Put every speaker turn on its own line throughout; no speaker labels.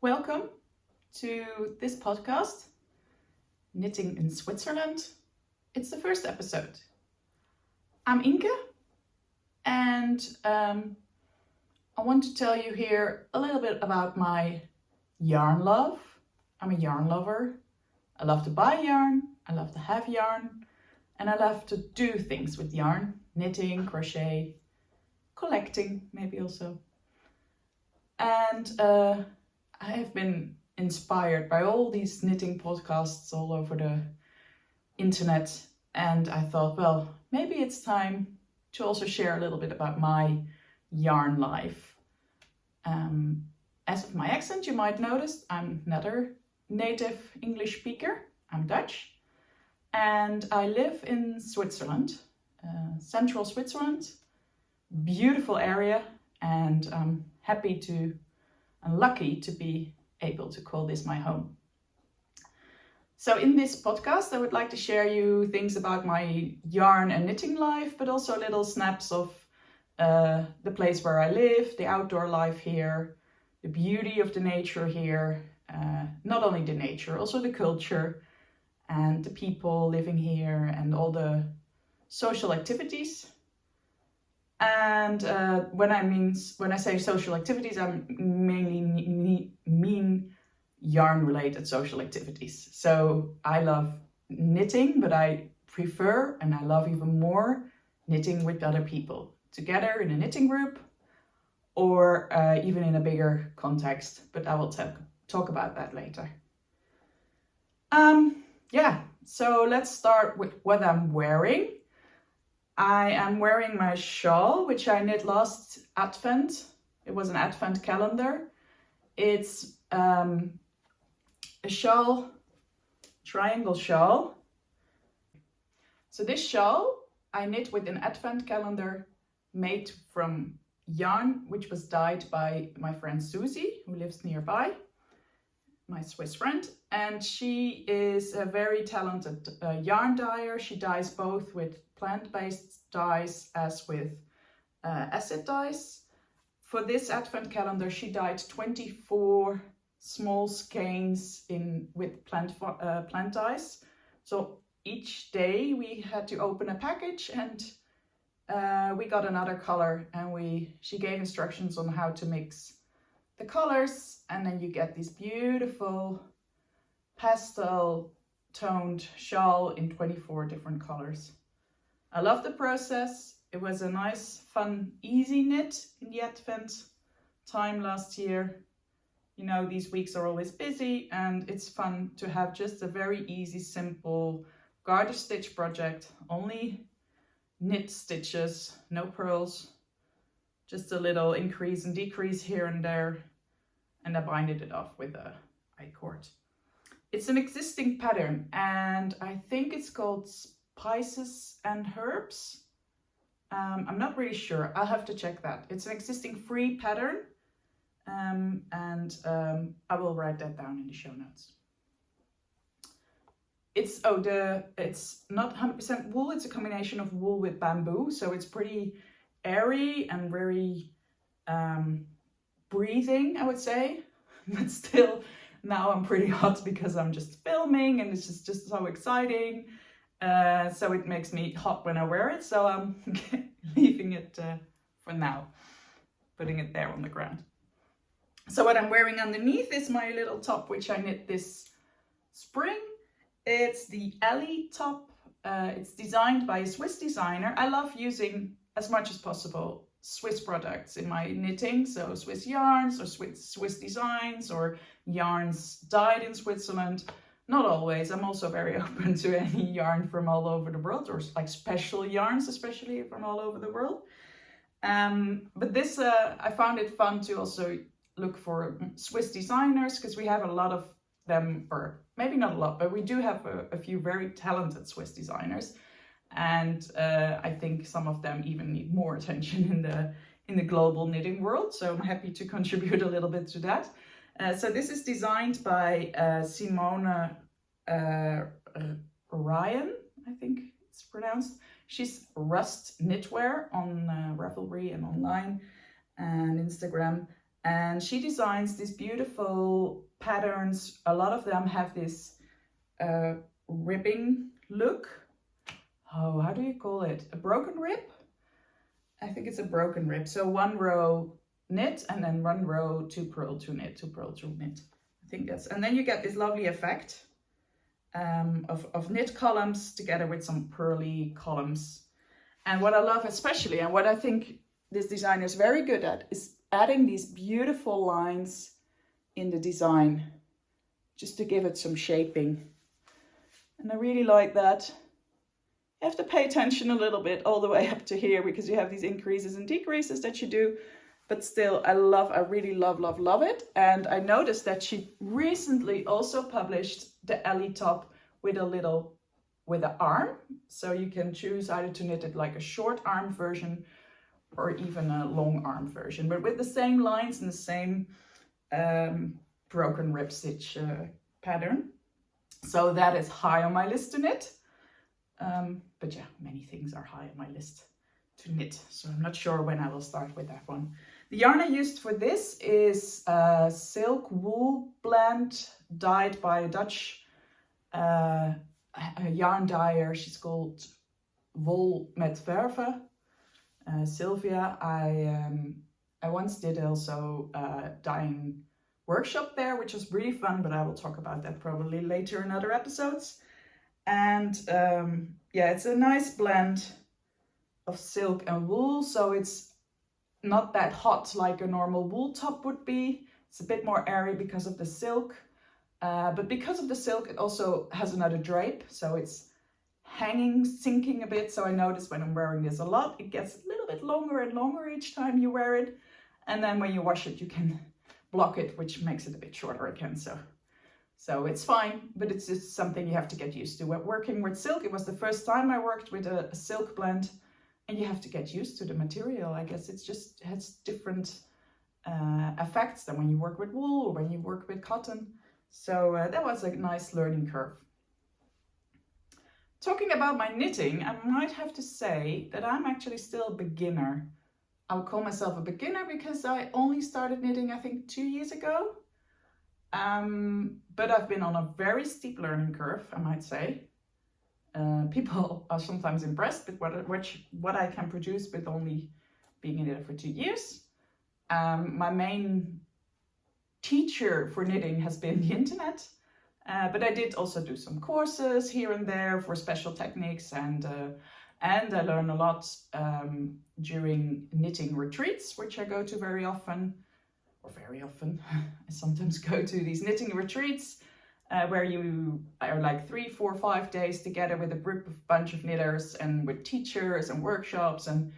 welcome to this podcast, Knitting in Switzerland. It's the first episode. I'm Ynke, and I want to tell you here a little bit about my yarn love. I'm a yarn lover. I love to buy yarn, I love to have yarn, and I love to do things with yarn, knitting, crochet, collecting maybe also. And I have been inspired by all these knitting podcasts all over the internet, and I thought, well, maybe it's time to also share a little bit about my yarn life. As of my accent, you might notice I'm not a native English speaker. I'm Dutch, and I live in Switzerland, central Switzerland, beautiful area, and I'm lucky to be able to call this my home. So in this podcast, I would like to share you things about my yarn and knitting life, but also little snaps of the place where I live, the outdoor life here, the beauty of the nature here, not only the nature, also the culture and the people living here and all the social activities. And when I say social activities, I mainly mean yarn-related social activities. So I love knitting, but I prefer and I love even more knitting with other people, together in a knitting group, or even in a bigger context. But I will talk about that later. So let's start with what I'm wearing. I am wearing my shawl, which I knit last Advent. It was an Advent calendar. It's a shawl, triangle shawl. So this shawl I knit with an Advent calendar made from yarn, which was dyed by my friend Susie, who lives nearby, my Swiss friend. And she is a very talented yarn dyer. She dyes both with plant-based dyes as with acid dyes. For this Advent calendar, she dyed 24 small skeins with plant dyes. So each day we had to open a package and we got another color, and she gave instructions on how to mix the colors, and then you get this beautiful pastel toned shawl in 24 different colors. I love the process. It was a nice, fun, easy knit in the Advent time last year. You know, these weeks are always busy, and it's fun to have just a very easy, simple garter stitch project. Only knit stitches, no purls, just a little increase and decrease here and there, and I binded it off with a I-cord. It's an existing pattern, and I think it's called Spices and Herbs. I'm not really sure. I'll have to check that. It's an existing free pattern, and I will write that down in the show notes. It's not 100% wool. It's a combination of wool with bamboo, so it's pretty airy and very breathing, I would say. But still, now I'm pretty hot because I'm just filming, and it's just so exciting. So it makes me hot when I wear it, so I'm leaving it for now, putting it there on the ground. So what I'm wearing underneath is my little top, which I knit this spring. It's the Ellie top. It's designed by a Swiss designer. I love using as much as possible Swiss products in my knitting, so Swiss yarns or Swiss designs or yarns dyed in Switzerland. Not always. I'm also very open to any yarn from all over the world, or like special yarns, especially from all over the world. But this, I found it fun to also look for Swiss designers, because we have a lot of them, or maybe not a lot, but we do have a few very talented Swiss designers. And I think some of them even need more attention in the global knitting world. So I'm happy to contribute a little bit to that. So this is designed by Simone Ryan, I think it's pronounced. She's Rust Knitwear on Ravelry and online and Instagram. And she designs these beautiful patterns. A lot of them have this ribbing look. Oh, how do you call it? A broken rib? I think it's a broken rib. So 1 row knit and then 1 row 2 purl 2 knit, 2 purl 2 knit. I think that's, and then you get this lovely effect of knit columns together with some purly columns. And what I love especially, and what I think this designer is very good at, is adding these beautiful lines in the design, just to give it some shaping. And I really like that. You have to pay attention a little bit all the way up to here, because you have these increases and decreases that you do. But still, I really love it. And I noticed that she recently also published the Ellie top with an arm. So you can choose either to knit it like a short arm version or even a long arm version, but with the same lines and the same broken rib stitch pattern. So that is high on my list to knit. But yeah, many things are high on my list to knit, so I'm not sure when I will start with that one. The yarn I used for this is a silk wool blend dyed by a Dutch yarn dyer. She's called Wol met Verve, Sylvia. I once did also a dyeing workshop there, which was really fun, but I will talk about that probably later in other episodes. And yeah, it's a nice blend of silk and wool, so it's not that hot like a normal wool top would be. It's a bit more airy because of the silk, but because of the silk it also has another drape, so it's hanging, sinking a bit. So I notice when I'm wearing this a lot, it gets a little bit longer and longer each time you wear it, and then when you wash it you can block it, which makes it a bit shorter again. So it's fine, but it's just something you have to get used to. When working with silk, it was the first time I worked with a silk blend, and you have to get used to the material. I guess it's just, it has different effects than when you work with wool or when you work with cotton. So that was a nice learning curve. Talking about my knitting, I might have to say that I'm actually still a beginner. I would call myself a beginner because I only started knitting, I think, 2 years ago. But I've been on a very steep learning curve, I might say. People are sometimes impressed with what I can produce with only being in it for 2 years. My main teacher for knitting has been the internet, but I did also do some courses here and there for special techniques, and I learn a lot during knitting retreats, which I go to very often. I sometimes go to these knitting retreats where you are like 3, 4, 5 days together with a bunch of knitters and with teachers and workshops, and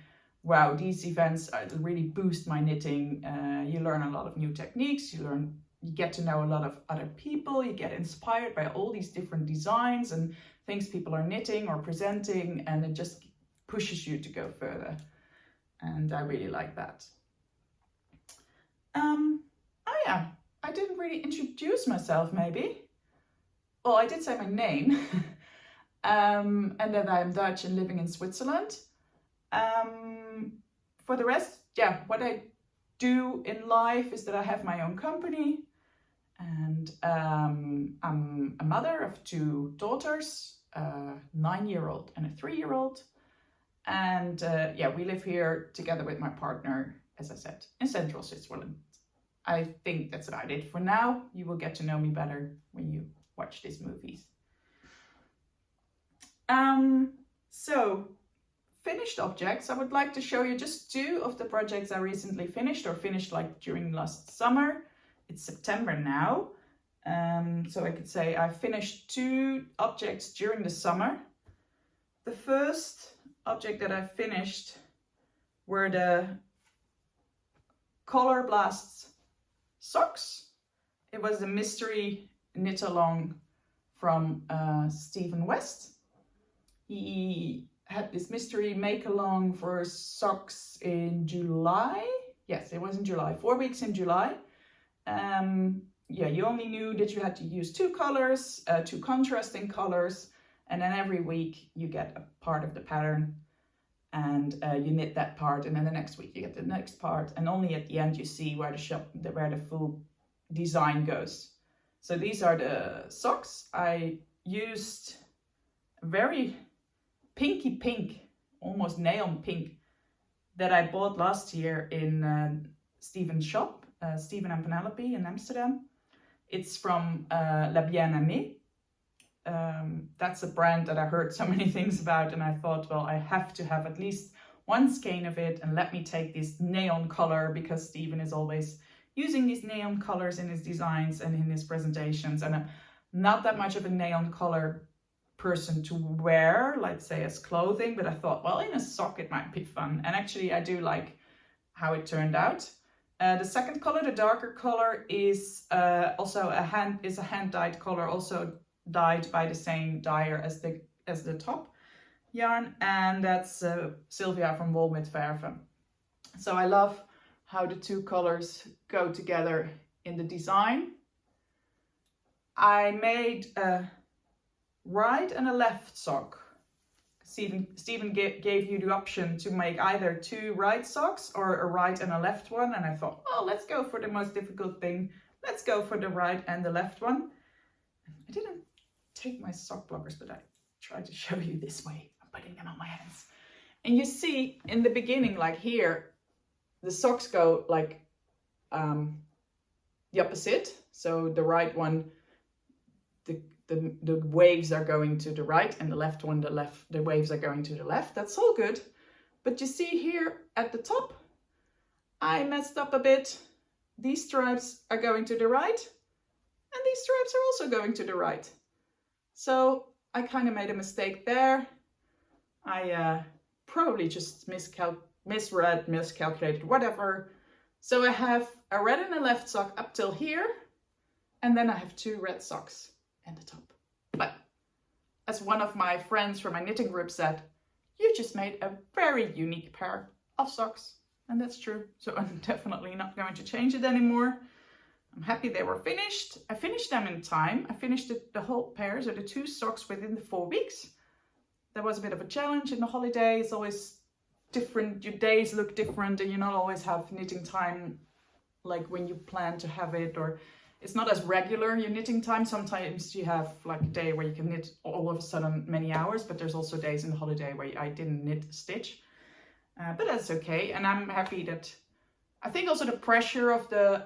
wow, these events really boost my knitting. You learn a lot of new techniques, you get to know a lot of other people, you get inspired by all these different designs and things people are knitting or presenting, and it just pushes you to go further. And I really like that. Oh yeah, I didn't really introduce myself maybe. Well, I did say my name, and that I'm Dutch and living in Switzerland. For the rest, yeah, what I do in life is that I have my own company, and I'm a mother of 2 daughters, a 9-year-old and a 3-year-old. And yeah, we live here together with my partner, as I said, in central Switzerland. I think that's about it for now. You will get to know me better when you watch these movies. So, finished objects. I would like to show you just 2 of the projects I recently finished, or finished like during last summer. It's September now. So I could say I finished 2 objects during the summer. The first object that I finished were the Color Blasts socks. It was a mystery knit along from Stephen West. He had this mystery make along for socks in July. Yes, it was in July, 4 weeks in July. Yeah, you only knew that you had to use 2 colors, 2 contrasting colors, and then every week you get a part of the pattern. and you knit that part, and then the next week you get the next part, and only at the end you see where the full design goes. So these are the socks. I used very pinky pink, almost neon pink, that I bought last year in Steven's shop, Steven and Penelope in Amsterdam. It's from La Bien-Aimée. That's a brand that I heard so many things about, and I thought, well, I have to have at least one skein of it, and let me take this neon color, because Steven is always using these neon colors in his designs and in his presentations, and I'm not that much of a neon color person to wear, like say as clothing, but I thought, well, in a sock it might be fun, and actually I do like how it turned out. The second color, the darker color, is also a hand-dyed color, also dyed by the same dyer as the top yarn, and that's Sylvia from Wol met Verven. So I love how the two colors go together in the design. I made a right and a left sock. Steven gave you the option to make either two right socks or a right and a left one, and I thought, oh, let's go for the most difficult thing. Let's go for the right and the left one. I didn't take my sock blockers, but I tried to show you this way. I'm putting them on my hands. And you see in the beginning, like here, the socks go like the opposite. So the right one, the waves are going to the right, and the left one, the waves are going to the left. That's all good. But you see here at the top, I messed up a bit. These stripes are going to the right, and these stripes are also going to the right. So I kind of made a mistake there. I probably just miscalculated, whatever. So I have a red and a left sock up till here, and then I have two red socks at the top. But as one of my friends from my knitting group said, you just made a very unique pair of socks. And that's true. So I'm definitely not going to change it anymore. I'm happy they were finished. I finished them in time. I finished the whole pair, so the two socks, within the 4 weeks. That was a bit of a challenge in the holiday. It's always different. Your days look different, and you not always have knitting time like when you plan to have it, or it's not as regular, your knitting time. Sometimes you have like a day where you can knit all of a sudden many hours, but there's also days in the holiday where I didn't knit a stitch. But that's okay, and I'm happy that, I think also the pressure of the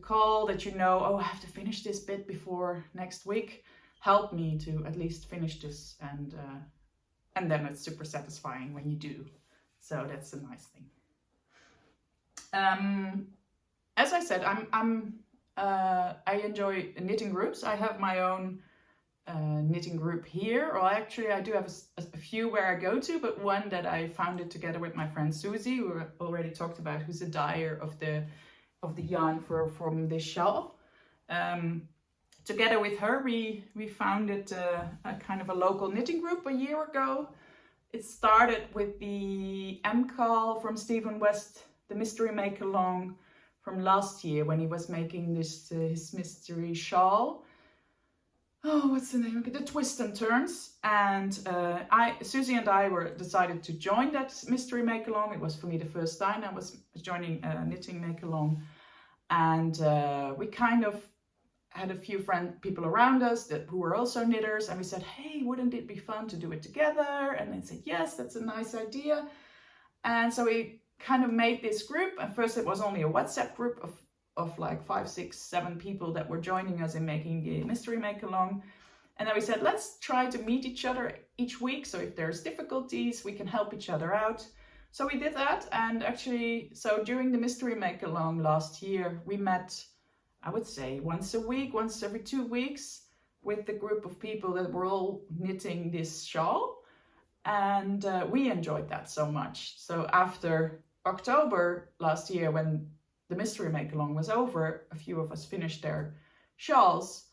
call, that you know, oh, I have to finish this bit before next week, helped me to at least finish this, and then it's super satisfying when you do. So that's a nice thing. As I said, I enjoy knitting groups. I have my own knitting group here, or actually I do have a few where I go to, but one that I founded together with my friend Susie, who I already talked about, who's a dyer of the yarn from this shawl. Together with her, we founded a kind of a local knitting group a year ago. It started with the Ynke from Stephen West, the Mystery Make Along from last year, when he was making this his mystery shawl. Oh, what's the name of it? The Twist and Turns. And Susie and I decided to join that mystery make along. It was for me the first time I was joining a knitting make along, and we kind of had a few people around us who were also knitters, and we said, hey, wouldn't it be fun to do it together? And they said, yes, that's a nice idea. And so we kind of made this group. At first it was only a WhatsApp group of like 5, 6, 7 people that were joining us in making the mystery make along. And then we said, let's try to meet each other each week, so if there's difficulties we can help each other out. So we did that, and actually, so during the mystery make along last year, we met, I would say, once a week, once every 2 weeks, with the group of people that were all knitting this shawl, and we enjoyed that so much. So after October last year, when the mystery make along was over, a few of us finished their shawls,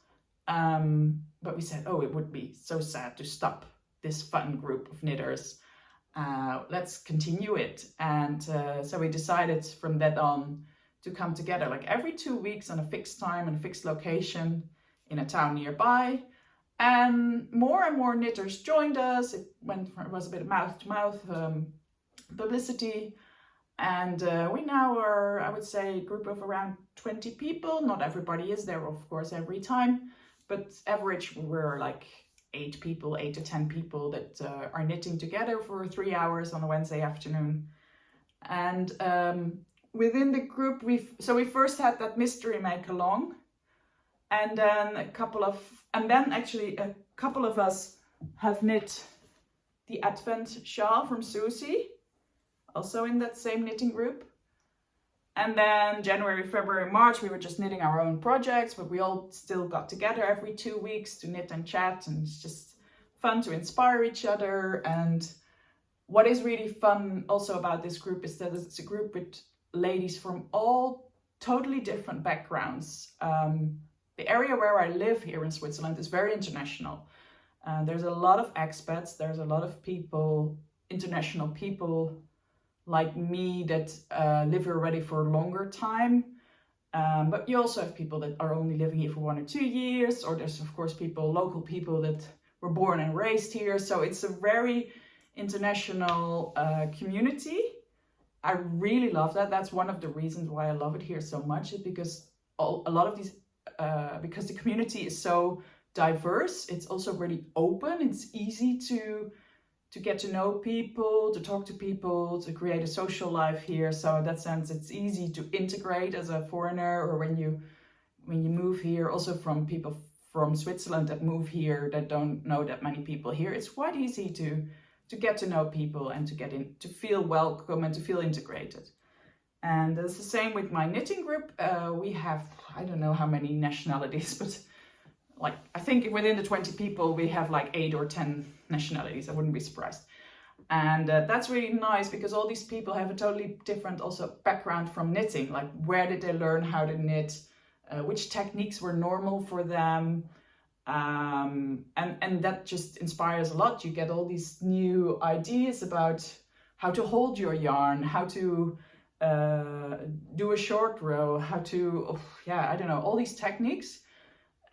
but we said, oh, it would be so sad to stop this fun group of knitters. Let's continue it. And so we decided from that on to come together like every 2 weeks on a fixed time and a fixed location in a town nearby, And more knitters joined us. It was a bit of mouth-to-mouth publicity. And we now are, I would say, a group of around 20 people. Not everybody is there, of course, every time. But average, we're like 8 to 10 people that are knitting together for 3 hours on a Wednesday afternoon. And within the group, we first had that mystery make along. And then a couple of us have knit the Advent shawl from Susie, also in that same knitting group. And then January, February, March, we were just knitting our own projects, but we all still got together every 2 weeks to knit and chat, and it's just fun to inspire each other. And what is really fun also about this group is that it's a group with ladies from all totally different backgrounds. The area where I live here in Switzerland is very international. There's a lot of expats, there's a lot of people, international people like me that live here already for a longer time. But you also have people that are only living here for 1 or 2 years, or there's of course local people that were born and raised here. So it's a very international community. I really love that. That's one of the reasons why I love it here so much, is because a lot of these, because the community is so diverse, it's also really open. It's easy to get to know people, to talk to people, to create a social life here. So in that sense, it's easy to integrate as a foreigner, or when you move here, also from people from Switzerland that move here that don't know that many people here. It's quite easy to get to know people and to feel welcome and to feel integrated. And it's the same with my knitting group. We have, I don't know how many nationalities, but like, I think within the 20 people, we have like 8 or 10 nationalities. I wouldn't be surprised. And that's really nice, because all these people have a totally different also background from knitting. Like, where did they learn how to knit? Which techniques were normal for them? And that just inspires a lot. You get all these new ideas about how to hold your yarn, how to do a short row, how to, I don't know, all these techniques.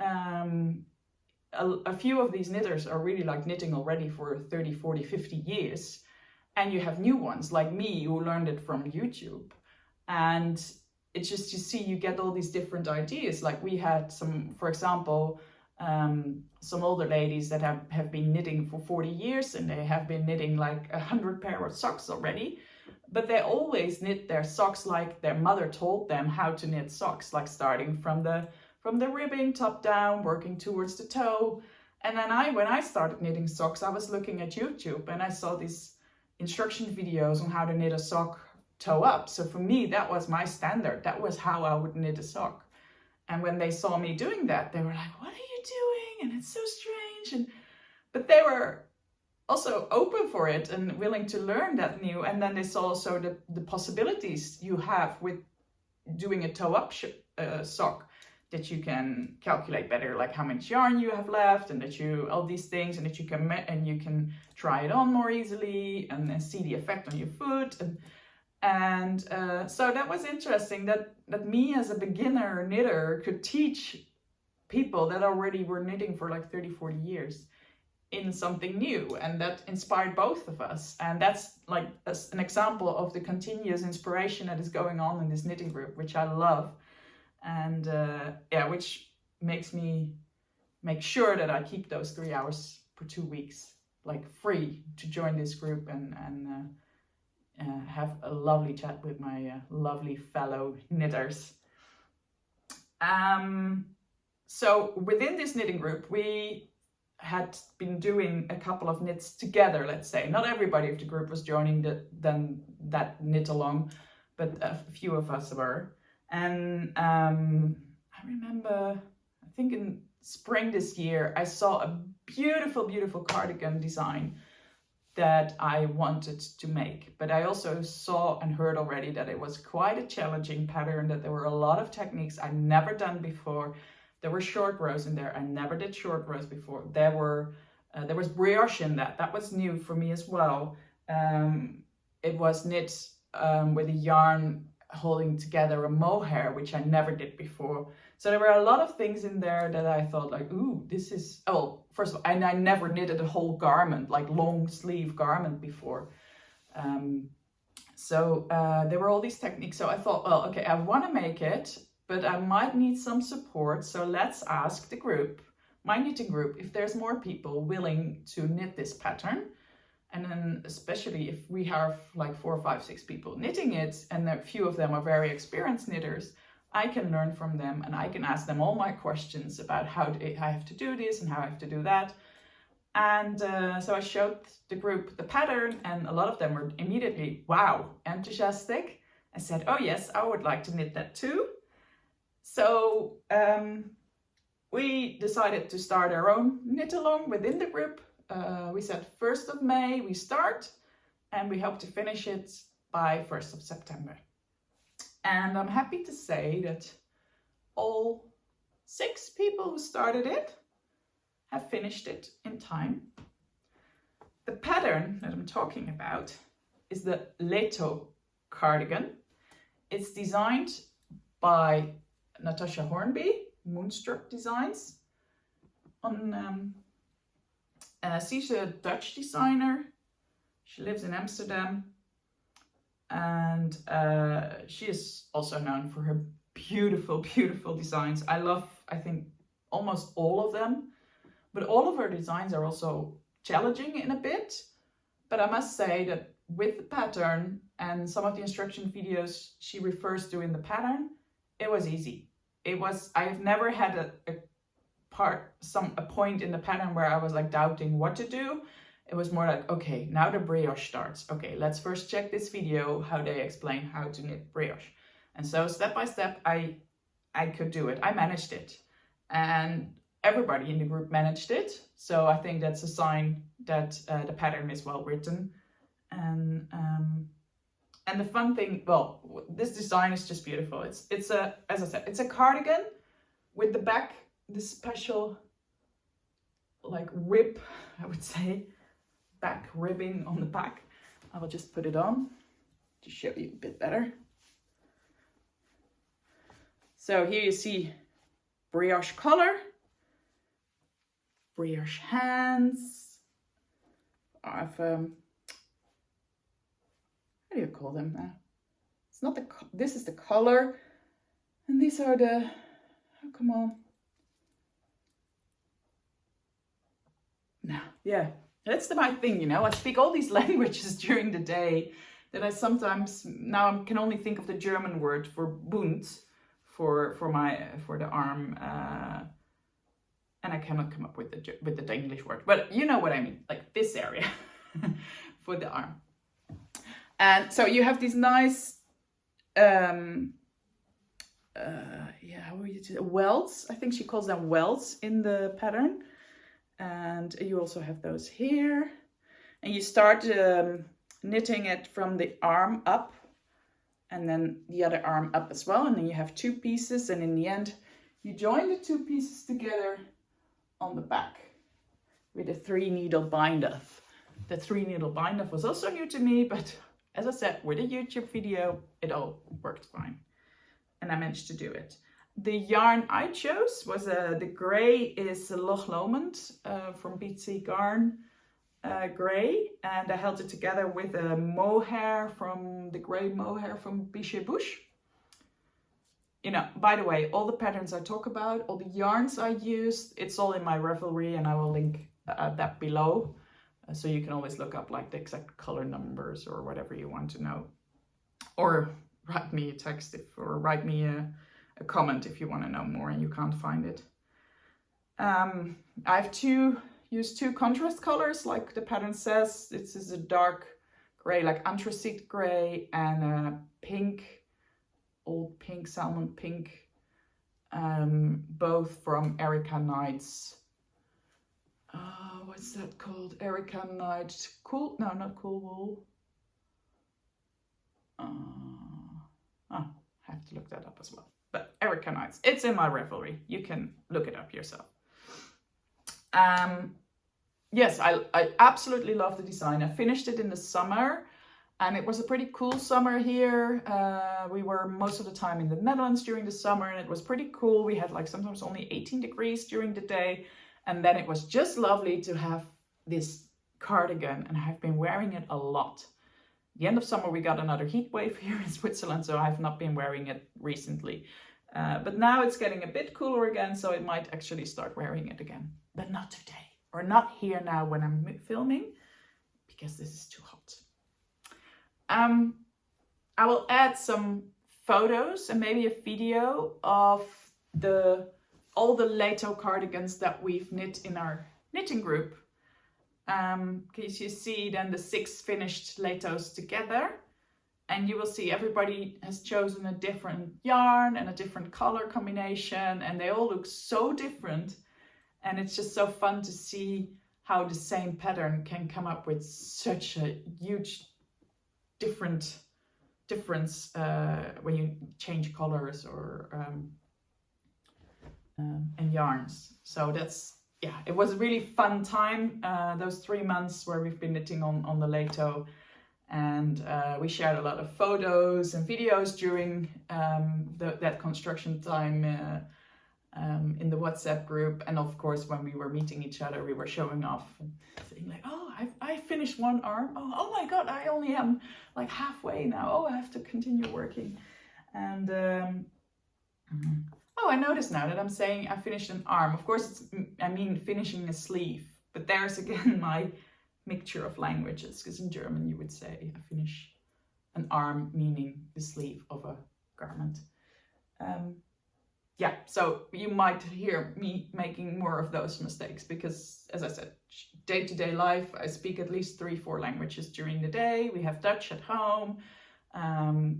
A few of these knitters are really like knitting already for 30, 40, 50 years. And you have new ones like me who learned it from YouTube. And it's just, you see, you get all these different ideas. Like, we had some, for example, some older ladies that have been knitting for 40 years, and they have been knitting like 100 pair of socks already. But they always knit their socks like their mother told them how to knit socks, like starting from the ribbing top down, working towards the toe. And then when I started knitting socks, I was looking at YouTube and I saw these instruction videos on how to knit a sock toe up. So for me, that was my standard. That was how I would knit a sock. And when they saw me doing that, they were like, "What are you doing? And it's so strange." But they were also open for it and willing to learn that new. And then they saw also the possibilities you have with doing a toe up sock, that you can calculate better, like how much yarn you have left, and that all these things, and that you can try it on more easily and then see the effect on your foot. And so that was interesting that me as a beginner knitter could teach people that already were knitting for like 30, 40 years in something new, and that inspired both of us. And that's like an example of the continuous inspiration that is going on in this knitting group, which I love. And which makes me make sure that I keep those 3 hours for 2 weeks like free to join this group and have a lovely chat with my lovely fellow knitters. So within this knitting group, we had been doing a couple of knits together, let's say. Not everybody of the group was joining that knit along, but a few of us were. And I remember, I think in spring this year, I saw a beautiful, beautiful cardigan design that I wanted to make. But I also saw and heard already that it was quite a challenging pattern, that there were a lot of techniques I'd never done before. There were short rows in there. I never did short rows before. There was brioche in that. That was new for me as well. It was knit with a yarn holding together a mohair, which I never did before. So there were a lot of things in there that I thought like, ooh, this is, oh, first of all, and I never knitted a whole garment, like long sleeve garment before. So there were all these techniques. So I thought, well, okay, I want to make it, but I might need some support. So let's ask the group, my knitting group, if there's more people willing to knit this pattern. And then especially if we have like 4, 5, 6 people knitting it, and a few of them are very experienced knitters, I can learn from them and I can ask them all my questions about how I have to do this and how I have to do that. And so I showed the group the pattern, and a lot of them were immediately, wow, enthusiastic. I said, oh yes, I would like to knit that too. So we decided to start our own knit along within the group. We said 1st of May we start, and we hope to finish it by 1st of September. And I'm happy to say that all 6 people who started it have finished it in time. The pattern that I'm talking about is the Letho cardigan. It's designed by Natasha Hornby, Moonstruck Designs. She's a Dutch designer. She lives in Amsterdam. And she is also known for her beautiful, beautiful designs. I love, I think, almost all of them. But all of her designs are also challenging in a bit. But I must say that with the pattern and some of the instruction videos she refers to in the pattern, it was easy. I have never had a point in the pattern where I was like doubting what to do. It was more like, okay, now the brioche starts. Okay, let's first check this video, how they explain how to knit brioche. And so step by step, I could do it. I managed it. And everybody in the group managed it. So I think that's a sign that the pattern is well written. And the fun thing, well, this design is just beautiful. It's a, as I said, it's a cardigan with the back, this special like rib, I would say, back ribbing on the back. I will just put it on to show you a bit better. So here you see brioche collar, brioche hands. I've how do you call them now? It's not this is the collar, and these are the, oh, come on. Now, yeah, that's my thing, you know. I speak all these languages during the day that I sometimes now I can only think of the German word for Bund, for the arm, and I cannot come up with the English word, but you know what I mean, like this area for the arm. And so you have these nice, how are you do welts? I think she calls them welts in the pattern. And you also have those here. And you start knitting it from the arm up, and then the other arm up as well. And then you have 2 pieces, and in the end, you join the 2 pieces together on the back with a 3-needle bind-off. The 3-needle bind-off was also new to me, but as I said, with a YouTube video, it all worked fine. And I managed to do it. The yarn I chose was, the gray is Loch Lomond from BC Garn gray. And I held it together with a mohair from the gray mohair from Bichet Bush. You know, by the way, all the patterns I talk about, all the yarns I used, it's all in my Ravelry, and I will link that below. So you can always look up like the exact color numbers or whatever you want to know. Or write me a text or write me a comment if you want to know more and you can't find it. I've used 2 contrast colors like the pattern says. This is a dark gray, like anthracite gray, and a pink, old pink, salmon pink, both from Erica Knight's, what's that called? Erica Knight, cool, no, not Cool Wool. I have to look that up as well. But Erica Knight's, it's in my Ravelry. You can look it up yourself. Yes, I absolutely love the design. I finished it in the summer, And it was a pretty cool summer here. We were most of the time in the Netherlands during the summer, and it was pretty cool. We had like sometimes only 18 degrees during the day. And then it was just lovely to have this cardigan, and I've been wearing it a lot. The end of summer we got another heat wave here in Switzerland, so I've not been wearing it recently. But now it's getting a bit cooler again, so I might actually start wearing it again. But not today, or not here now when I'm filming, because this is too hot. I will add some photos and maybe a video of all the Letho cardigans that we've knit in our knitting group. Because you see then the 6 finished Lethos together, and you will see everybody has chosen a different yarn and a different color combination, and they all look so different, and it's just so fun to see how the same pattern can come up with such a huge difference when you change colors or and yarns. So that's, yeah, it was a really fun time, those 3 months where we've been knitting on the Letho, and we shared a lot of photos and videos during that construction time in the WhatsApp group, and of course when we were meeting each other we were showing off and saying like, oh, I finished one arm, oh my god, I only am like halfway now, oh, I have to continue working. And oh, I noticed now that I'm saying I finished an arm. Of course, I mean finishing a sleeve. But there's again my mixture of languages, because in German you would say I finish an arm, meaning the sleeve of a garment. Yeah, so you might hear me making more of those mistakes because, as I said, day-to-day life, I speak at least 3-4 languages during the day. We have Dutch at home.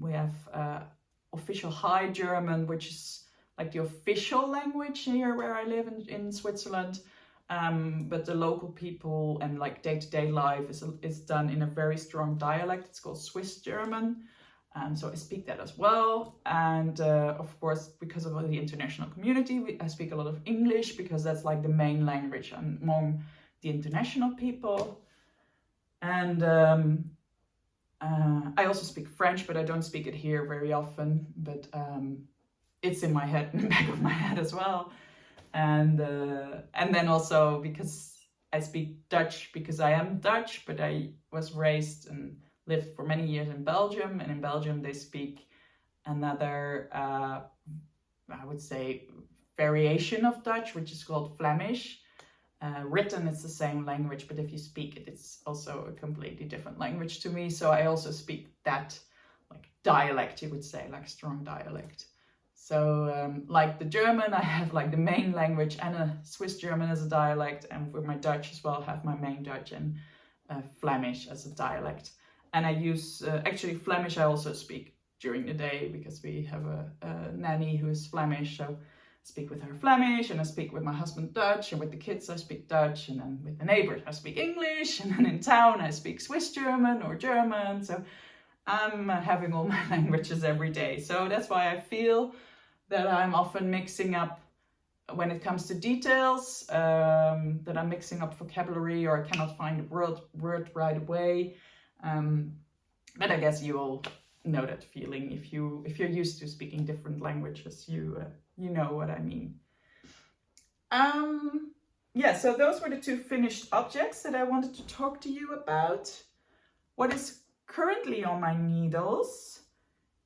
We have official High German, which is like the official language here where I live in Switzerland. But the local people and like day-to-day life is done in a very strong dialect. It's called Swiss German. So I speak that as well. And of course, because of the international community, I speak a lot of English because that's like the main language among the international people. And I also speak French, but I don't speak it here very often. But it's in my head, in the back of my head as well. And then also because I speak Dutch because I am Dutch, but I was raised and lived for many years in Belgium, and in Belgium they speak another, I would say, variation of Dutch, which is called Flemish. Written, it's the same language, but if you speak it, it's also a completely different language to me. So I also speak that, like dialect, you would say, like strong dialect. So like the German, I have like the main language and a Swiss German as a dialect, and with my Dutch as well, I have my main Dutch and Flemish as a dialect. And I use, actually Flemish I also speak during the day because we have a nanny who is Flemish. So I speak with her Flemish, and I speak with my husband Dutch, and with the kids I speak Dutch, and then with the neighbors I speak English, and then in town I speak Swiss German or German. So I'm having all my languages every day. So that's why I feel that I'm often mixing up when it comes to details, that I'm mixing up vocabulary, or I cannot find a word right away. But I guess you all know that feeling. If you're used to speaking different languages, you know what I mean. Yeah, so those were the 2 finished objects that I wanted to talk to you about. What is currently on my needles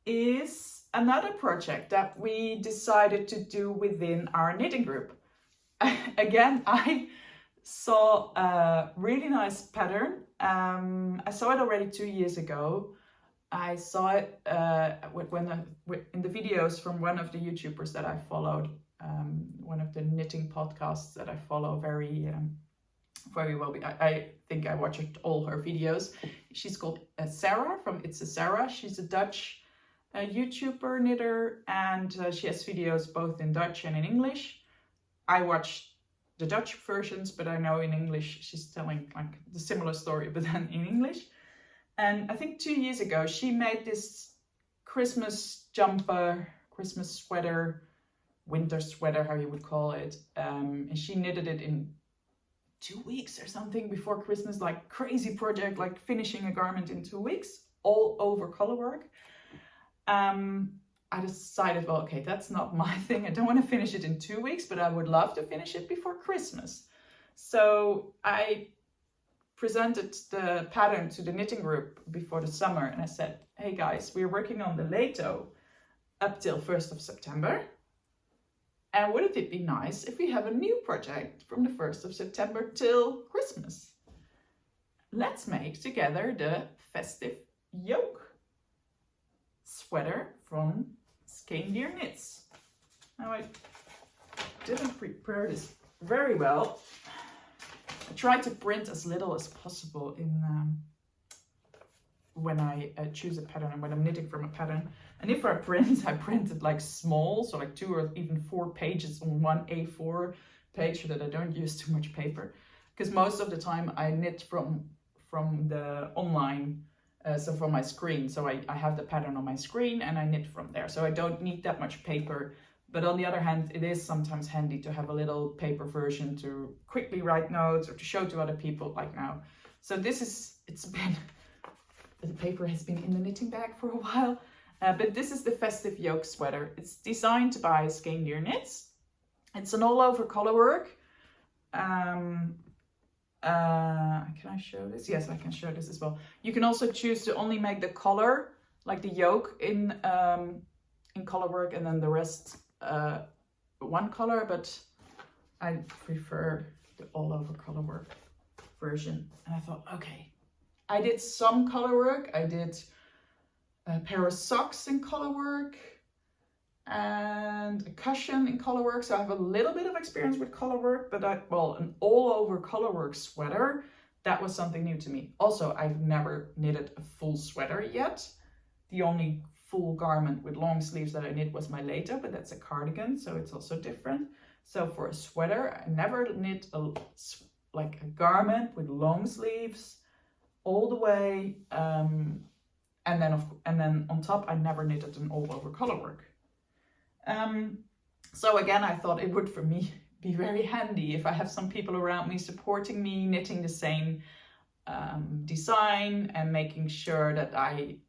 is another project that we decided to do within our knitting group. Again, I saw a really nice pattern. I saw it already 2 years ago. I saw it in the videos from one of the YouTubers that I followed, one of the knitting podcasts that I follow very well. I think I watched all her videos. She's called Sarah from It's a Sarah. She's a Dutch YouTuber knitter, and she has videos both in Dutch and in English. I watched the Dutch versions, but I know in English she's telling like the similar story, but then in English. And I think 2 years ago she made this Christmas jumper, Christmas sweater, winter sweater, how you would call it. And she knitted it in 2 weeks or something before Christmas, like crazy project, like finishing a garment in 2 weeks. all over color work. I decided, well, okay, that's not my thing. I don't want to finish it in 2 weeks, but I would love to finish it before Christmas. So I presented the pattern to the knitting group before the summer, and I said, hey guys, we're working on the Letho up till 1st of September. And wouldn't it be nice if we have a new project from the 1st of September till Christmas? Let's make together the festive yoke sweater from Skein Knits. Now I didn't prepare this very well. I tried to print as little as possible in when I choose a pattern and when I'm knitting from a pattern. And if I print, I print it like small, so like 2 or even 4 pages on one A4 page so that I don't use too much paper. Because most of the time I knit from the online, so from my screen. So I have the pattern on my screen and I knit from there. So I don't need that much paper. But on the other hand, it is sometimes handy to have a little paper version to quickly write notes or to show to other people like now. So this is, the paper has been in the knitting bag for a while. But this is the festive yoke sweater. It's designed by Skein Knits. It's an all over color work. Can I show this? Yes, I can show this as well. You can also choose to only make the color, like the yoke in color work, and then the rest one color, but I prefer the all over color work version. And I thought, okay, I did some color work. I did a pair of socks in color work and a cushion in color work. So I have a little bit of experience with color work, but an all over color work sweater, that was something new to me. Also, I've never knitted a full sweater yet. The only full garment with long sleeves that I knit was my Letho, but that's a cardigan, so it's also different. So for a sweater, I never knit a garment with long sleeves all the way, and then on top, I never knitted an all over color work. So again, I thought it would for me be very handy if I have some people around me supporting me, knitting the same design and making sure that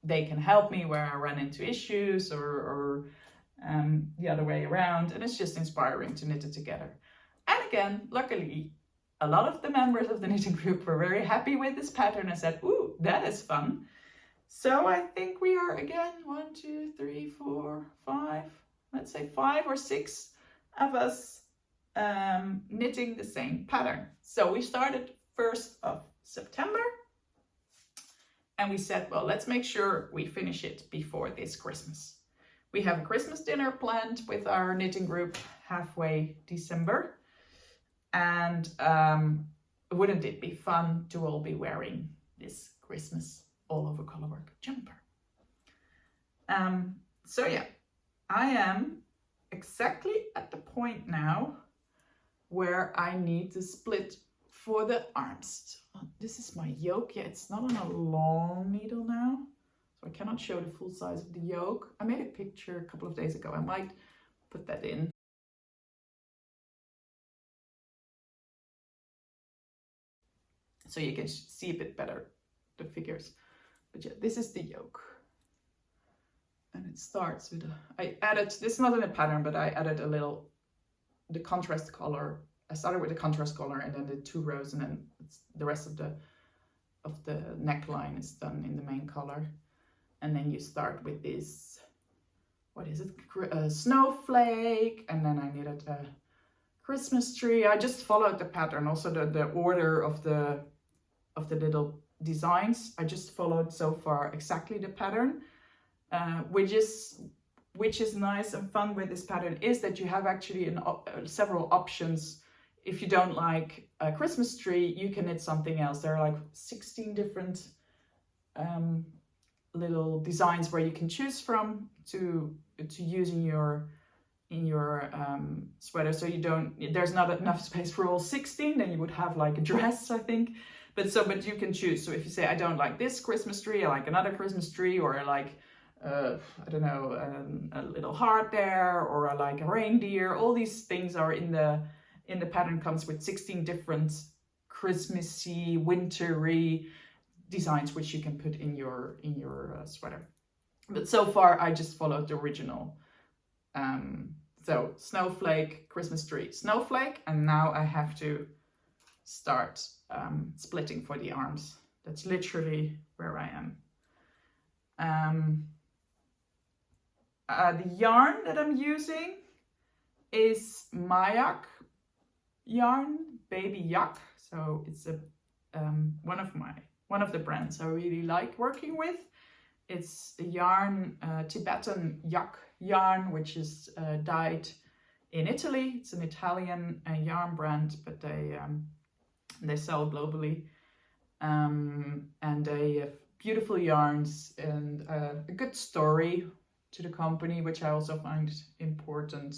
they can help me where I run into issues or the other way around. And it's just inspiring to knit it together. And again, luckily, a lot of the members of the knitting group were very happy with this pattern and said, ooh, that is fun. So I think we are again 1, 2, 3, 4, 5, let's say 5 or 6 of us knitting the same pattern. So we started 1st of September and we said, well, let's make sure we finish it before this Christmas. We have a Christmas dinner planned with our knitting group halfway December, and wouldn't it be fun to all be wearing this Christmas all over color work jumper? So yeah, I am exactly at the point now where I need to split for the arms. This is my yoke. Yeah, it's not on a long needle now, so I cannot show the full size of the yoke. I made a picture a couple of days ago. I might put that in. So you can see a bit better the figures. But yeah, this is the yoke. And it starts with I added, this is not in a pattern, but I added the contrast color. I started with the contrast color and then the 2 rows, and then the rest of the neckline is done in the main color. And then you start with this, what is it? A snowflake, and then I knitted a Christmas tree. I just followed the pattern, also the order of the little designs. I just followed so far exactly the pattern, which is nice and fun with this pattern is that you have actually several options. If you don't like a Christmas tree, you can knit something else. There are like 16 different little designs where you can choose from to use in your sweater. So there's not enough space for all 16. Then you would have like a dress, I think. But you can choose. So if you say, I don't like this Christmas tree, I like another Christmas tree, or I like, I don't know, a little heart there, or I like a reindeer. All these things are in the pattern, comes with 16 different Christmassy, wintry designs which you can put in your sweater. But so far I just followed the original. So snowflake, Christmas tree, snowflake, and now I have to start splitting for the arms. That's literally where I am. The yarn that I'm using is Mayak yarn, Baby Yak. So it's a one of the brands I really like working with. It's a yarn, Tibetan yak yarn, which is dyed in Italy. It's an Italian yarn brand, but they sell globally. And they have beautiful yarns and a good story to the company, which I also find important.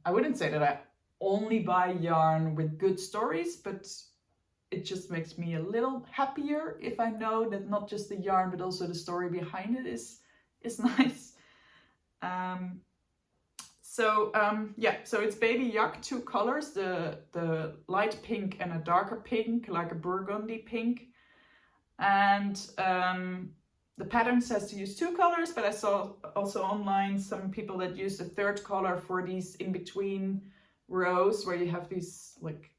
I wouldn't say that I only buy yarn with good stories, but it just makes me a little happier if I know that not just the yarn, but also the story behind it is nice. So it's Baby Yak, 2 colors, the light pink and a darker pink, like a burgundy pink. And the pattern says to use 2 colors, but I saw also online some people that use the 3rd color for these in between rows where you have these, like,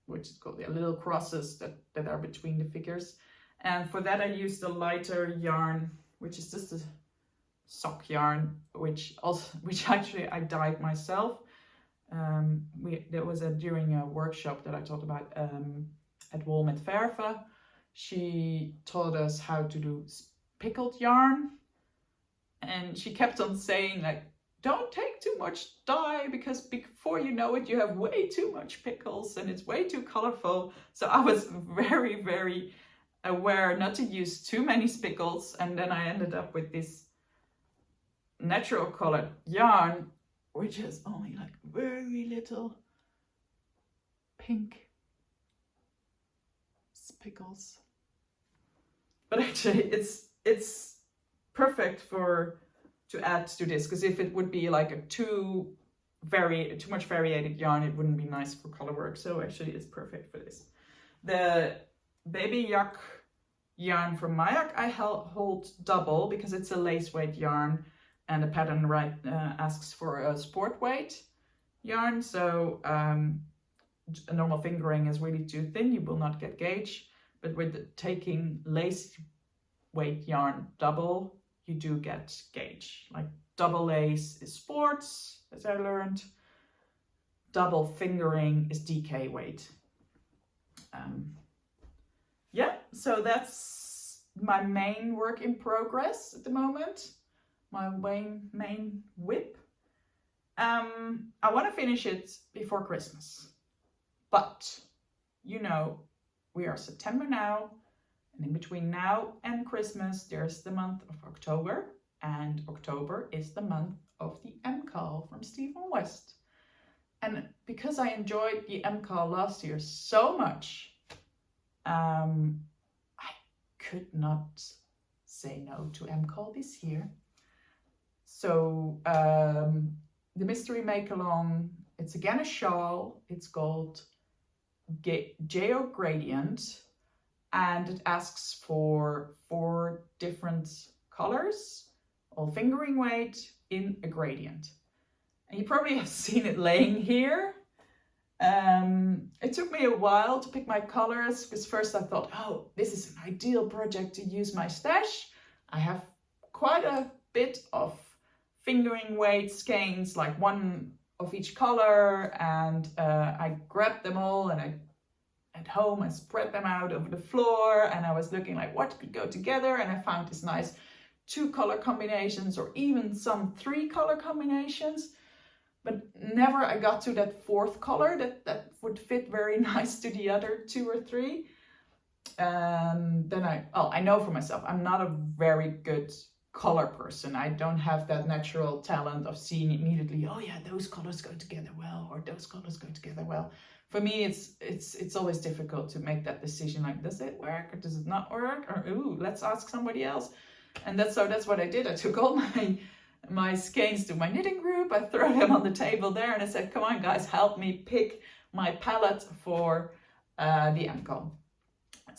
which is called little crosses that are between the figures. And for that I used a lighter yarn, which is just a sock yarn, which actually I dyed myself. There was during a workshop that I taught about at Wol met Verven. She taught us how to do pickled yarn, and she kept on saying, like, don't take too much dye, because before you know it, you have way too much pickles and it's way too colorful. So I was very, very aware not to use too many spickles, and then I ended up with this natural colored yarn, which has only like very little pink spickles. But actually it's perfect to add to this, because if it would be like a too much variated yarn, it wouldn't be nice for color work. So actually it's perfect for this. The Baby Yak yarn from Mayak I hold double because it's a lace weight yarn, and the pattern asks for a sport weight yarn. So a normal fingering is really too thin, you will not get gauge. But with taking lace weight yarn double, you do get gauge. Like double lace is sports, as I learned. Double fingering is DK weight. So that's my main work in progress at the moment. My main whip. I want to finish it before Christmas, but you know, we are September now, and in between now and Christmas there's the month of October, and October is the month of the M-Call from Stephen West. And because I enjoyed the M-Call last year so much, I could not say no to M-Call this year. So the mystery make-along, it's again a shawl. It's called Geogradient, and it asks for 4 different colors, all fingering weight in a gradient. And you probably have seen it laying here. It took me a while to pick my colors, because first I thought, oh, this is an ideal project to use my stash. I have quite a bit of fingering weight skeins, like 1 of each color, and I grabbed them all, and at home I spread them out over the floor, and I was looking like what could go together, and I found this nice 2 color combinations, or even some 3 color combinations, but never I got to that 4th color that would fit very nice to the other 2 or 3. Then I know for myself, I'm not a very good color person. I don't have that natural talent of seeing immediately, oh yeah, those colors go together well, or those colors go together well. For me, it's always difficult to make that decision, like, does it work or does it not work, or ooh, let's ask somebody else. And that's what I did. I took all my skeins to my knitting group, I threw them on the table there, and I said, come on guys, help me pick my palette for the M-Call.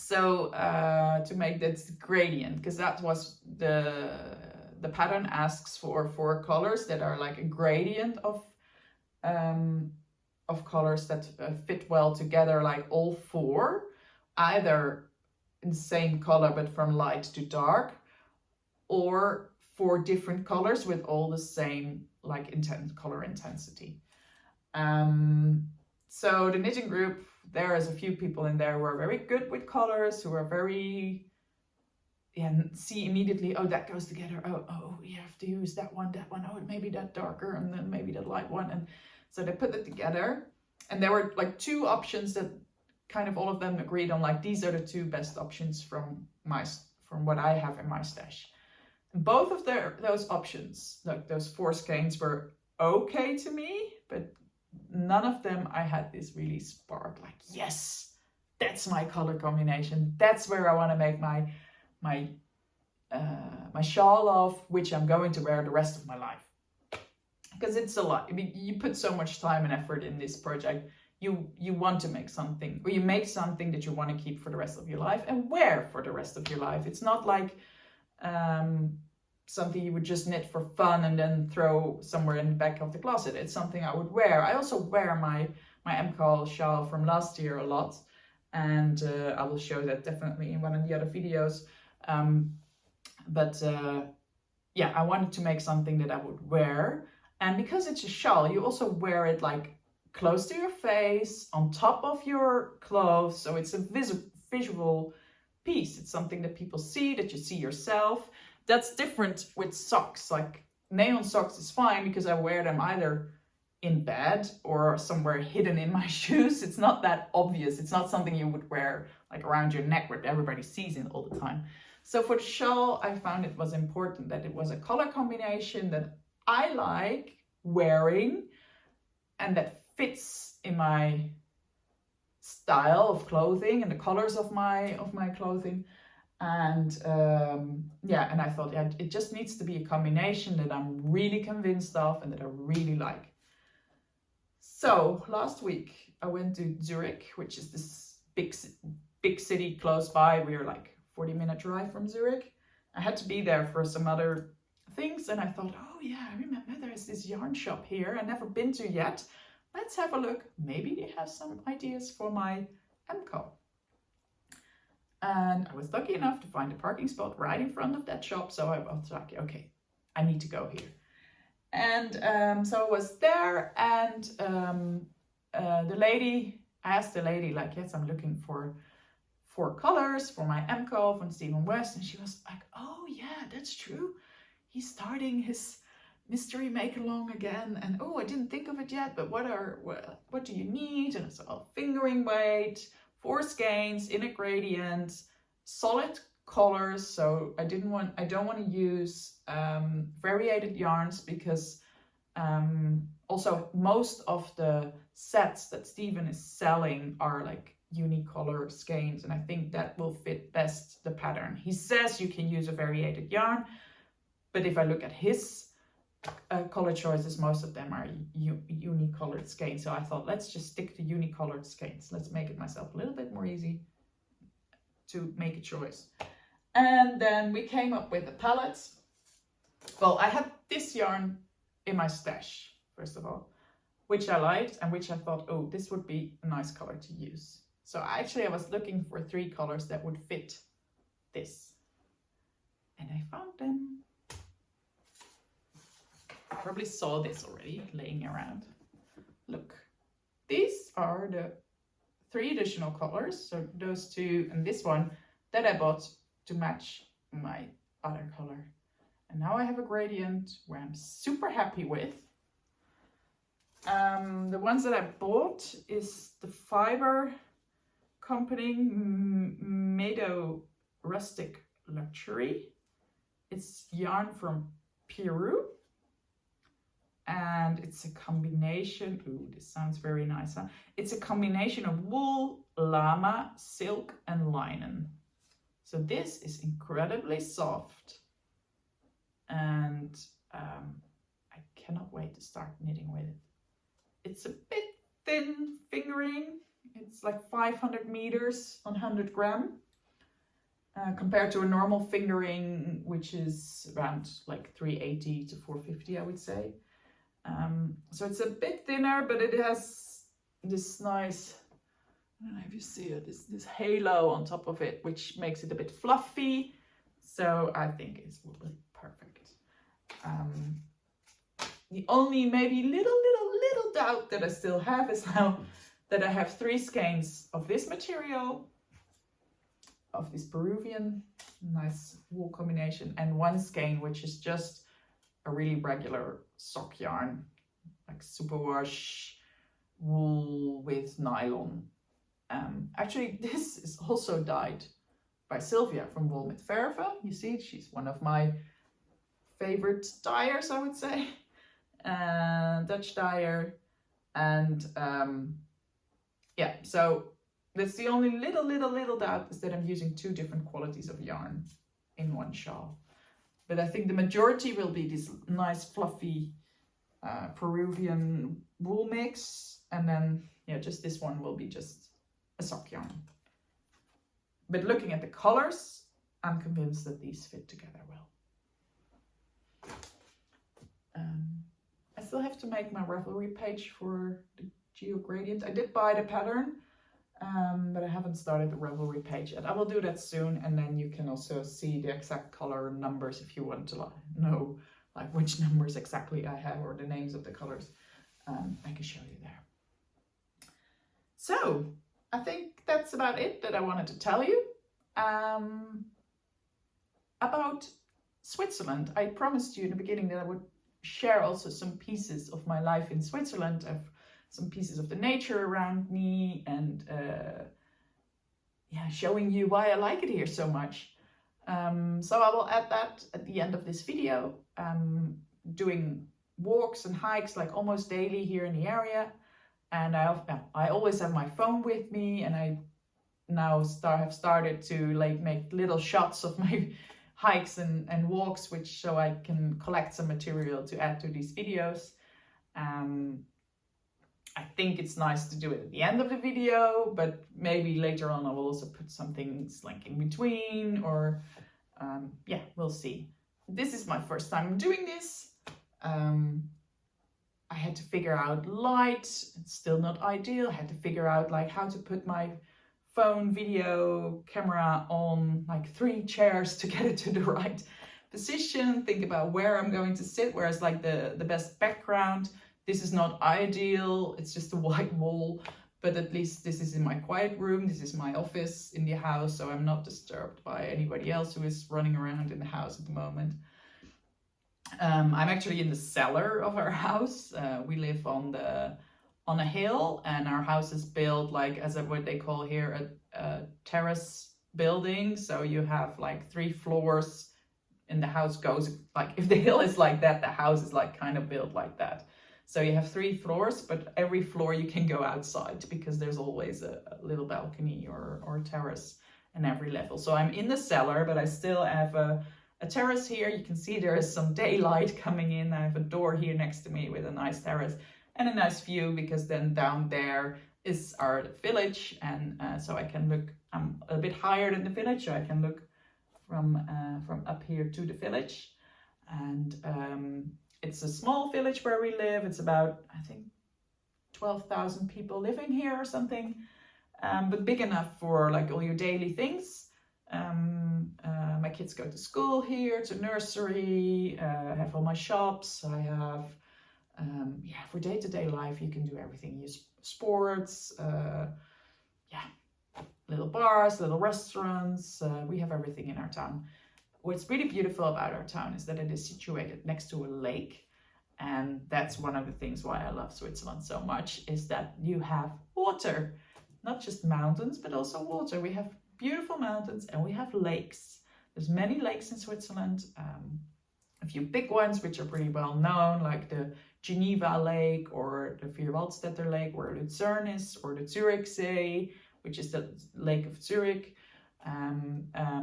So to make that gradient, because that was the pattern asks for 4 colors that are like a gradient of colors that fit well together, like all 4, either in the same color but from light to dark, or 4 different colors with all the same like color intensity. So the knitting group, there is a few people in there who are very good with colors, who are very, see immediately, oh, that goes together, oh, you have to use that one, oh, maybe that darker, and then maybe that light one, and so they put it together. And there were like 2 options that kind of all of them agreed on, like these are the 2 best options from what I have in my stash. And both of those options, like those 4 skeins, were okay to me, but none of them I had this really spark, like, yes, that's my color combination, that's where I want to make my shawl of, which I'm going to wear the rest of my life. Because it's a lot. I mean, you put so much time and effort in this project. You want to make something, or you make something that you want to keep for the rest of your life and wear for the rest of your life. It's not like something you would just knit for fun and then throw somewhere in the back of the closet. It's something I would wear. I also wear my Ynke shawl from last year a lot, and I will show that definitely in one of the other videos. Yeah, I wanted to make something that I would wear. And because it's a shawl, you also wear it like close to your face, on top of your clothes. So it's a visual piece. It's something that people see, that you see yourself. That's different with socks. Like neon socks is fine because I wear them either in bed or somewhere hidden in my shoes. It's not that obvious. It's not something you would wear like around your neck where everybody sees it all the time. So for the shawl, I found it was important that it was a color combination that I like wearing and that fits in my style of clothing and the colors of my clothing. And and I thought, yeah, it just needs to be a combination that I'm really convinced of and that I really like. So last week I went to Zurich, which is this big city close by. We were like 40-minute drive from Zurich. I had to be there for some other things, and I thought, oh yeah, I remember there's this yarn shop here I've never been to yet. Let's have a look. Maybe they have some ideas for my Ynke. And I was lucky enough to find a parking spot right in front of that shop, so I was like, okay, I need to go here. And so I was there, and I asked the lady, like, yes, I'm looking for 4 colors for my Ynke from Stephen West. And she was like, oh yeah, that's true. He's starting his mystery make along again. And oh, I didn't think of it yet, but what do you need? And it's all fingering weight, 4 skeins in a gradient, solid colors. So I don't want to use variated yarns because also most of the sets that Stephen is selling are like unicolor skeins, and I think that will fit best the pattern. He says you can use a variated yarn, but if I look at his color choices, most of them are unicolored skeins. So I thought, let's just stick to unicolored skeins. Let's make it myself a little bit more easy to make a choice. And then we came up with a palette. Well, I had this yarn in my stash, first of all, which I liked and which I thought, oh, this would be a nice color to use. So I was looking for 3 colors that would fit this. And I found them. You probably saw this already laying around. Look, these are the 3 additional colors. So those 2 and this one that I bought to match my other color. And now I have a gradient where I'm super happy with. The ones that I bought is the fiber company Meadow Rustic Luxury. It's yarn from Peru. And it's a combination, ooh, this sounds very nice, huh? It's a combination of wool, llama, silk, and linen. So this is incredibly soft. And I cannot wait to start knitting with it. It's a bit thin fingering. It's like 500 meters on 100 gram. compared to a normal fingering, which is around like 380 to 450, I would say. So it's a bit thinner, but it has this nice, I don't know if you see it, this halo on top of it, which makes it a bit fluffy. So I think it will be perfect. The only maybe little doubt that I still have is now that I have 3 skeins of this material, of this Peruvian nice wool combination, and 1 skein which is just a really regular sock yarn, like superwash wool with nylon. Actually, this is also dyed by Sylvia from Wool met Verve. You see, she's one of my favorite dyers, I would say, Dutch dyer. And yeah, so that's the only little doubt, is that I'm using 2 different qualities of yarn in 1 shawl. But I think the majority will be this nice fluffy Peruvian wool mix, and then yeah, just this one will be just a sock yarn. But looking at the colors, I'm convinced that these fit together well. I still have to make my Ravelry page for the Geogradient. I did buy the pattern, but I haven't started the Ravelry page yet. I will do that soon, and then you can also see the exact color numbers if you want to know like which numbers exactly I have, or the names of the colors. I can show you there. So I think that's about it that I wanted to tell you. About Switzerland, I promised you in the beginning that I would share also some pieces of my life in Switzerland, of some pieces of the nature around me, and yeah, showing you why I like it here so much. So I will add that at the end of this video. Doing walks and hikes like almost daily here in the area, and I always have my phone with me, and I now have started to like make little shots of my hikes and walks, which so I can collect some material to add to these videos. I think it's nice to do it at the end of the video, but maybe later on I will also put some things like in between, or yeah, we'll see. This is my first time doing this. I had to figure out light. It's still not ideal. I had to figure out like how to put my phone video camera on like 3 chairs to get it to the right position. Think about where I'm going to sit, where's like the best background. This is not ideal. It's just a white wall, but at least this is in my quiet room. This is my office in the house, so I'm not disturbed by anybody else who is running around in the house at the moment. I'm actually in the cellar of our house. We live on a hill, and our house is built like as what they call here a terrace building. So you have like 3 floors, and the house goes like, if the hill is like that, the house is like kind of built like that. So you have 3 floors, but every floor you can go outside because there's always a little balcony or terrace in every level. So I'm in the cellar, but I still have a terrace here. You can see there is some daylight coming in. I have a door here next to me with a nice terrace and a nice view, because then down there is our village, and so I can look. I'm a bit higher than the village, so I can look from up here to the village. And it's a small village where we live. It's about, I think, 12,000 people living here or something, but big enough for like all your daily things. My kids go to school here, to nursery. I have all my shops. I have, yeah, for day-to-day life, you can do everything. Use sports, yeah, little bars, little restaurants. We have everything in our town. What's really beautiful about our town is that it is situated next to a lake. And that's one of the things why I love Switzerland so much, is that you have water, not just mountains, but also water. We have beautiful mountains and we have lakes. There's many lakes in Switzerland, a few big ones which are pretty well known, like the Geneva Lake or the Vierwaldstätter Lake where Luzern is, or the Zürichsee, which is the Lake of Zurich,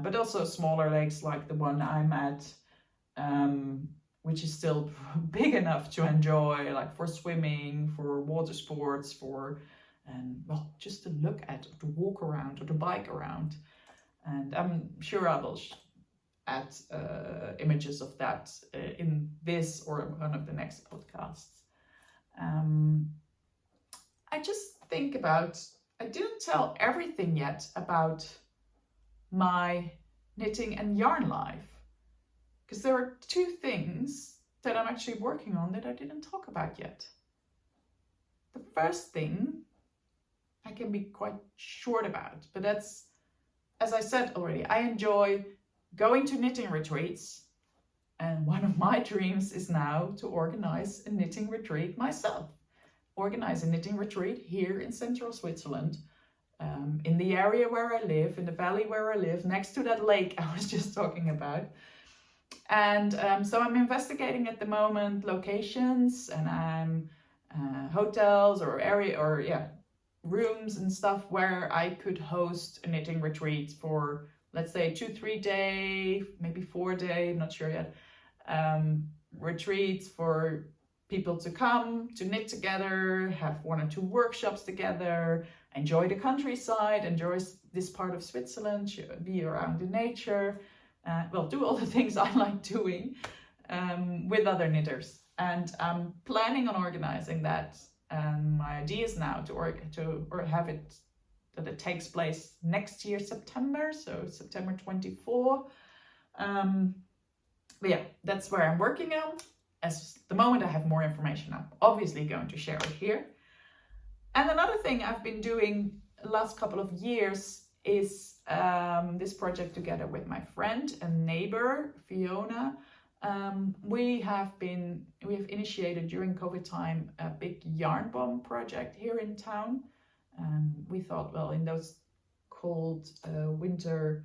but also smaller lakes like the one I'm at, which is still big enough to enjoy, like for swimming, for water sports, for well, just to look at, or to walk around, or to bike around. And I'm sure I will add images of that in this or one of the next podcasts. I just think about, I didn't tell everything yet about my knitting and yarn life, because there are 2 things that I'm actually working on that I didn't talk about yet. The first thing I can be quite short about, but that's, as I said already, I enjoy going to knitting retreats, and one of my dreams is now to organize a knitting retreat myself. Organize a knitting retreat here in central Switzerland, in the area where I live, in the valley where I live, next to that lake I was just talking about. And so I'm investigating at the moment locations, and I'm hotels or rooms and stuff where I could host a knitting retreat for, let's say, 2-3 day, maybe 4 day, I'm not sure yet, retreats for people to come to knit together, have 1 or 2 workshops together, enjoy the countryside, enjoy this part of Switzerland, be around the nature, do all the things I like doing with other knitters. And I'm planning on organizing that. And my idea is now to have it, that it takes place next year, September, so September 24. But yeah, that's where I'm working on. As the moment I have more information, I'm obviously going to share it here. And another thing I've been doing the last couple of years is this project together with my friend and neighbor, Fiona. We have initiated during COVID time a big yarn bomb project here in town. We thought, well, in those cold winter,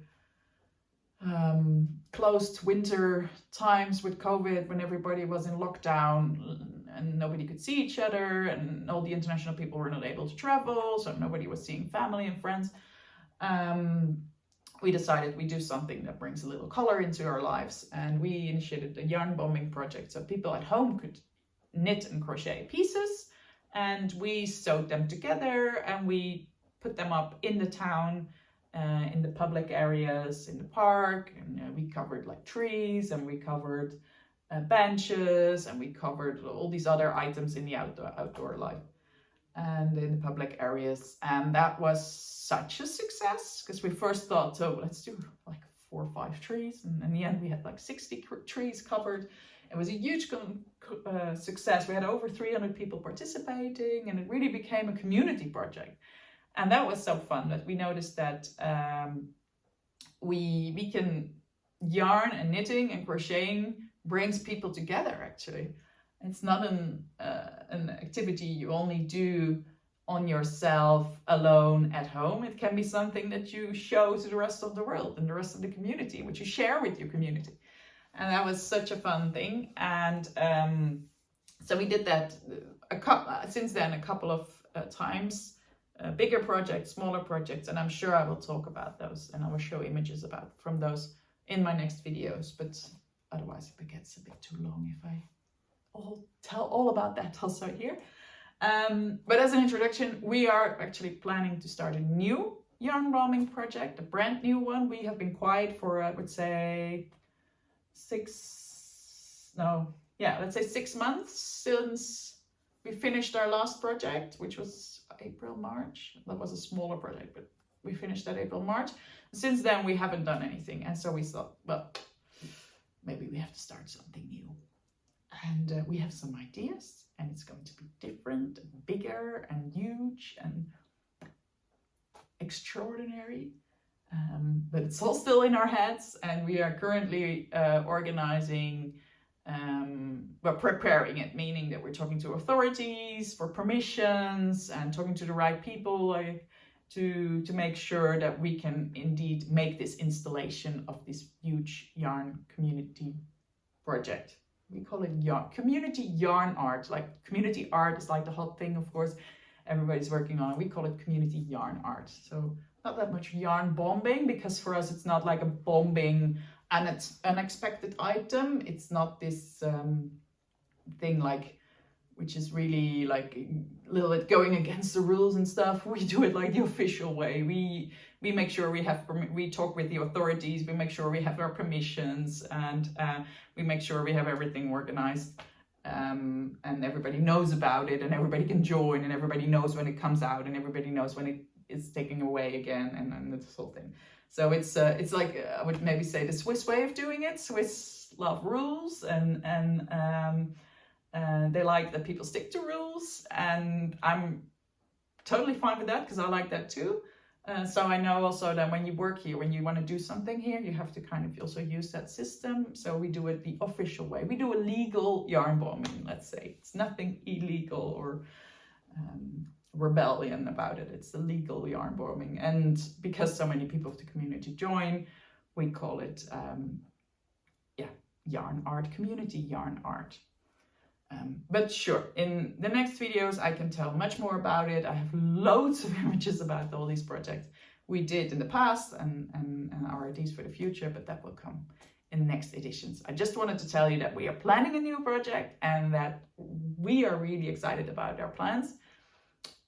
closed winter times with COVID, when everybody was in lockdown and nobody could see each other, and all the international people were not able to travel, so nobody was seeing family and friends, we decided we do something that brings a little color into our lives, and we initiated the yarn bombing project, so people at home could knit and crochet pieces, and we sewed them together and we put them up in the town, in the public areas, in the park, and we covered like trees, and we covered benches, and we covered all these other items in the outdoor life and in the public areas. And that was such a success, because we first thought, so let's do like 4 or 5 trees, and in the end we had like 60 trees covered. It was a huge success. We had over 300 people participating, and it really became a community project. And that was so fun that we noticed that we can yarn and knitting and crocheting brings people together, actually. It's not an activity you only do on yourself alone at home. It can be something that you show to the rest of the world and the rest of the community, which you share with your community. And that was such a fun thing. And so we did that since then a couple of times. Bigger projects, smaller projects, and I'm sure I will talk about those, and I will show images from those in my next videos, but otherwise it gets a bit too long if I tell all about that also here. But as an introduction, we are actually planning to start a new yarn bombing project, a brand new one. We have been quiet for, I would say, 6 months since we finished our last project, which was April, March. That was a smaller project, but we finished that April, March. Since then, we haven't done anything. And so we thought, well, maybe we have to start something new. And we have some ideas, and it's going to be different and bigger and huge and extraordinary. But it's all still in our heads, and we are currently organizing. We're preparing it, meaning that we're talking to authorities for permissions and talking to the right people to make sure that we can indeed make this installation of this huge yarn community project. We call it community yarn art. Like community art is like the hot thing, of course, everybody's working on it. We call it community yarn art. So not that much yarn bombing, because for us it's not like a bombing and it's unexpected item. It's not this thing like, which is really like a little bit going against the rules and stuff. We do it like the official way. we make sure we talk with the authorities, we make sure we have our permissions, and we make sure we have everything organized, and everybody knows about it, and everybody can join, and everybody knows when it comes out, and everybody knows when it is taken away again, and this whole thing. So it's like, I would maybe say, the Swiss way of doing it. Swiss love rules, and they like that people stick to rules, and I'm totally fine with that because I like that too. So I know also that when you work here, when you want to do something here, you have to kind of also use that system. So we do it the official way. We do a legal yarn bombing, let's say. It's nothing illegal or rebellion about it. It's a legal yarn bombing. And because so many people of the community join, we call it, yarn art, community yarn art. But sure, in the next videos, I can tell much more about it. I have loads of images about all these projects we did in the past and our ideas for the future, but that will come in next editions. I just wanted to tell you that we are planning a new project and that we are really excited about our plans,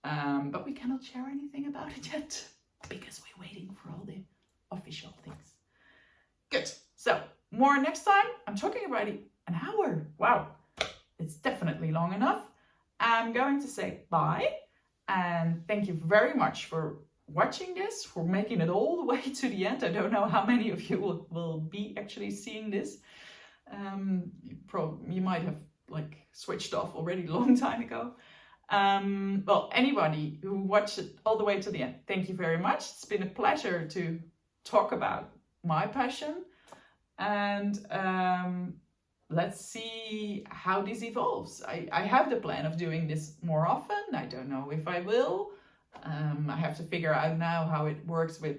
but we cannot share anything about it yet because we're waiting for all the official things. Good. So more next time. I'm talking about an hour. Wow. It's definitely long enough. I'm going to say bye and thank you very much for watching this, for making it all the way to the end. I don't know how many of you will be actually seeing this. You might have like switched off already a long time ago. Well, anybody who watched it all the way to the end, thank you very much. It's been a pleasure to talk about my passion, and let's see how this evolves. I have the plan of doing this more often. I don't know if I will. I have to figure out now how it works with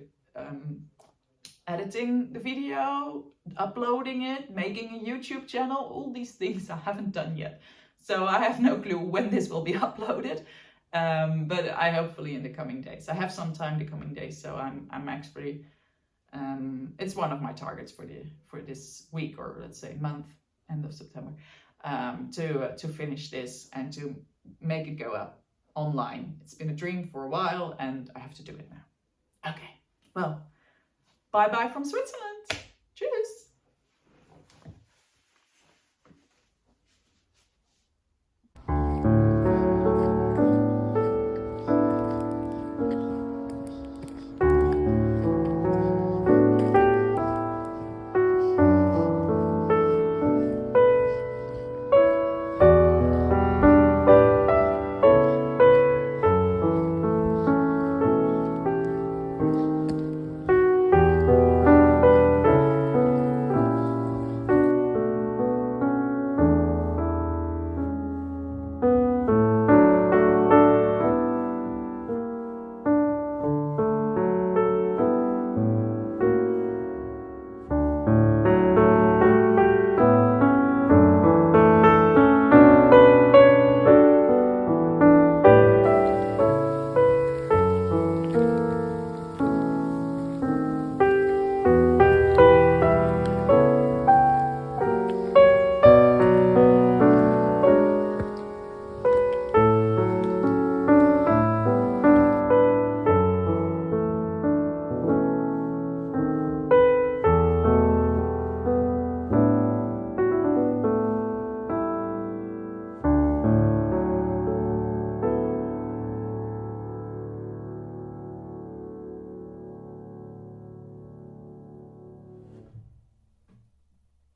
editing the video, uploading it, making a YouTube channel. All these things I haven't done yet. So I have no clue when this will be uploaded. But I hopefully in the coming days. I have some time the coming days, so I'm actually it's one of my targets for this week, or let's say month, end of September, to finish this and to make it go up online. It's been a dream for a while and I have to do it now. Okay, well, bye bye from Switzerland.